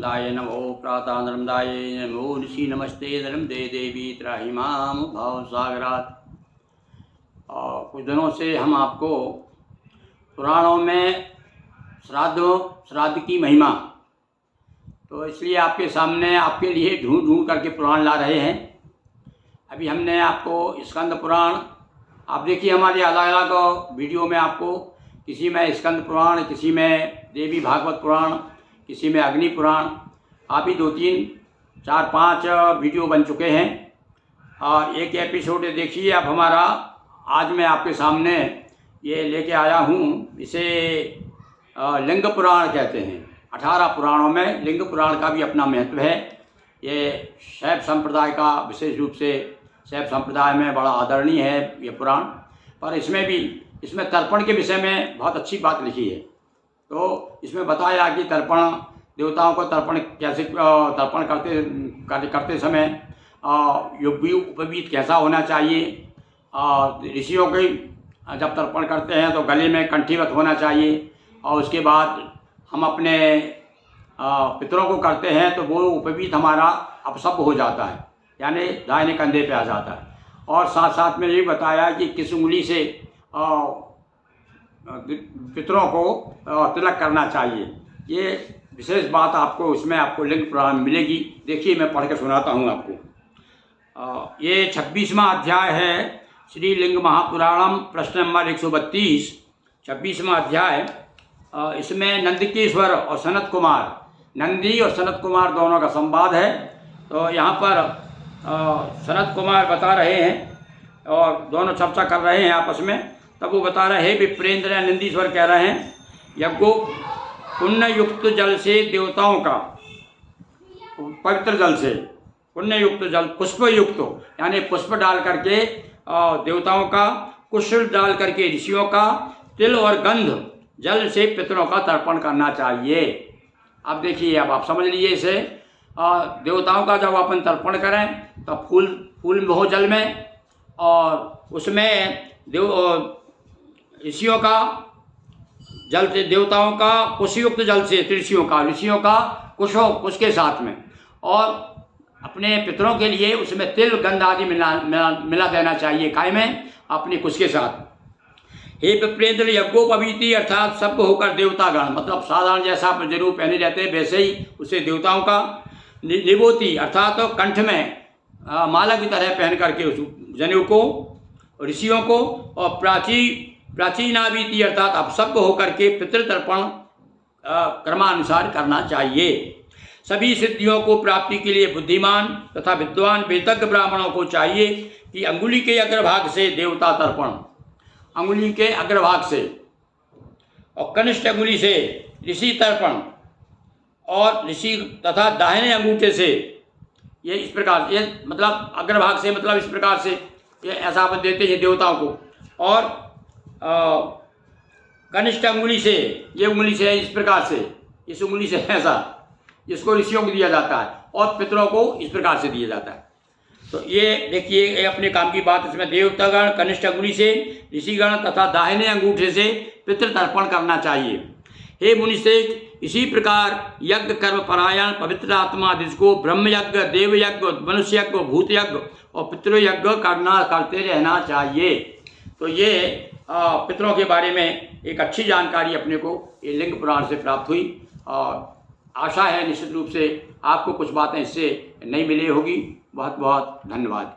नर्मदाय नमो प्रातः नर्मदाय नमो ऋषि नमस्ते नर्मदे देवी त्राहि मां भवसागरात्। कुछ दिनों से हम आपको पुराणों में श्राद्ध की महिमा, तो इसलिए आपके सामने आपके लिए ढूंढ ढूंढ करके पुराण ला रहे हैं। अभी हमने आपको स्कंद पुराण, आप देखिए हमारे अलग अलग वीडियो में आपको किसी में स्कंद पुराण, किसी में देवी भागवत पुराण, किसी में अग्नि पुराण, आप ही 2, 3, 4, 5 वीडियो बन चुके हैं। और एक एपिसोड देखिए आप हमारा। आज मैं आपके सामने ये लेके आया हूँ, इसे लिंग पुराण कहते हैं। 18 पुराणों में लिंग पुराण का भी अपना महत्व है। ये शैव संप्रदाय का, विशेष रूप से शैव संप्रदाय में बड़ा आदरणीय है ये पुराण। पर इसमें तर्पण के विषय में बहुत अच्छी बात लिखी है। तो इसमें बताया कि तर्पण, देवताओं को तर्पण कैसे, तर्पण करते समय उपवीत कैसा होना चाहिए। ऋषियों के जब तर्पण करते हैं तो गले में कंठीवत होना चाहिए। और उसके बाद हम अपने पितरों को करते हैं तो वो उपवीत हमारा अपसप हो जाता है, यानी दाहिने कंधे पे आ जाता है। और साथ साथ में ये बताया कि किस उंगली से पितरों को तिलक करना चाहिए। ये विशेष बात आपको इसमें आपको लिंग पुराण में मिलेगी। देखिए मैं पढ़ के सुनाता हूँ आपको। ये 26वां अध्याय है श्री लिंग महापुराणम, प्रश्न नंबर 132, 26वां अध्याय। इसमें नंदकेश्वर और सनत कुमार, नंदी और सनत कुमार दोनों का संवाद है। तो यहाँ पर सनत कुमार बता रहे हैं और दोनों चर्चा कर रहे हैं आपस में। तब वो बता रहे हैं, विप्रेंद्र नंदीश्वर कह रहे हैं, यज्ञो पुण्य युक्त जल से देवताओं का, पवित्र जल से, पुण्य युक्त जल, पुष्प युक्त, यानी पुष्प डाल करके देवताओं का, कुशल डाल करके ऋषियों का, तिल और गंध जल से पितरों का तर्पण करना चाहिए। अब देखिए, अब आप समझ लीजिए इसे। देवताओं का जब अपन तर्पण करें तब फूल हो जल में, और उसमें ऋषियों का जल से, देवताओं का कुशयुक्त जल से ऋषियों का कुश के साथ में, और अपने पितरों के लिए उसमें तिल गंध आदि मिला देना चाहिए, काय में, अपने कुश के साथ। हे विप्रेंद्र, यज्ञोपवीति अर्थात सब होकर देवतागण, मतलब साधारण जैसा आप जरूर पहने रहते हैं वैसे ही उसे देवताओं का, निबोति अर्थात तो कंठ में माला की तरह पहन करके उस जनेऊ को ऋषियों को, और प्राचीनावीति अर्थात अपसप्य होकर के पितृतर्पण क्रमानुसार करना चाहिए। सभी सिद्धियों को प्राप्ति के लिए बुद्धिमान तथा विद्वान वेदज्ञ ब्राह्मणों को चाहिए कि अंगुली के अग्रभाग से देवता तर्पण, अंगुली के अग्रभाग से, और कनिष्ठ अंगुली से ऋषि तर्पण, और ऋषि तथा दाहिने अंगूठे से, ये इस प्रकार, ये मतलब अग्रभाग से मतलब इस प्रकार से, ये ऐसा आप देते हैं देवताओं को। और कनिष्ठ अंगुली से, ये उंगली से इस प्रकार से, इस उंगली से ऐसा, इसको ऋषियों को दिया जाता है, और पितरों को इस प्रकार से दिया जाता है। तो ये देखिए, ये अपने काम की बात। इसमें देवतागण कनिष्ठ अंगुली से, ऋषिगण तथा दाहिने अंगूठे से पितृ तर्पण करना चाहिए। हे मुनिश्रेष्ठ, इसी प्रकार यज्ञ कर्म परायण पवित्र आत्मा जिसको ब्रह्म यज्ञ, देव यज्ञ, मनुष्य यज्ञ, भूत यज्ञ और पितृयज्ञ करते रहना चाहिए। तो ये पितरों के बारे में एक अच्छी जानकारी अपने को ये लिंग पुराण से प्राप्त हुई, और आशा है निश्चित रूप से आपको कुछ बातें इससे नहीं मिली होगी। बहुत बहुत धन्यवाद।